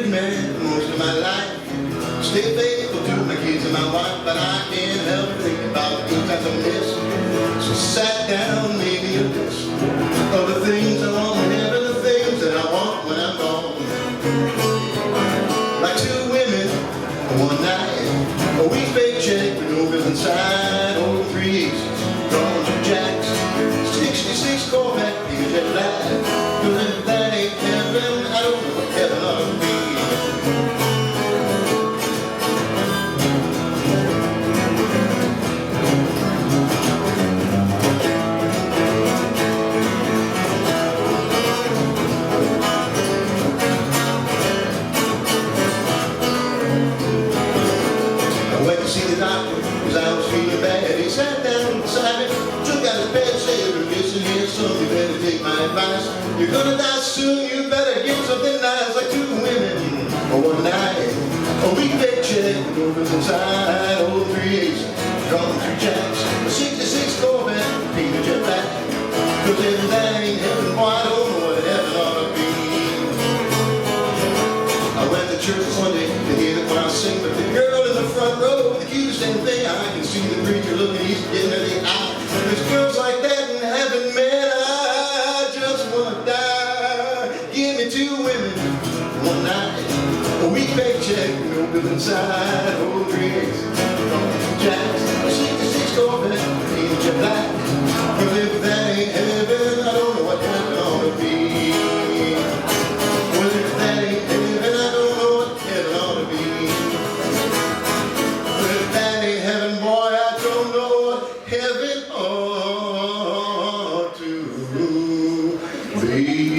been married most of my life. Stay faithful to my kids and my wife, but I can't help thinking about the things I miss. So sat down, maybe a list of the things I want whenever, the things that I want when I'm gone. Like two women, one night, a week's paycheck with no bills inside. Oh, 3 aces, gone to Jacks, 66 Corvette, big jet black. Cause if that ain't heaven, I don't know what heaven ought to be. See the doctor, cause I was feeling bad. He sat down beside me, took out his bed, said, listen here, son, you better take my advice. You're gonna die soon, you better get something nice. Like two women, one night, a week paycheck, no bills inside. Oh, 3 aces, gone 3 Jacks, a 66 Corvette, painted jet black. Cause if that ain't heaven, boy, I don't know what heaven ought to be. I went to church Sunday to hear the choir sing, but the girl in the front row, the cutest damn thing, I can see the preacher looking, he's getting at the eye. There's girls like that in heaven, man, I just wanna die. Give me two women, one night, a week paycheck, no bill inside. Oh, 3 aces, gone 2 Jacks, a 66 Corvette, painted jet black. But if that ain't heaven, I don't know what heaven ought to be. Well, if that ain't heaven, I don't know what heaven ought to be. Well, if that ain't heaven, boy, I don't know what heaven ought to be.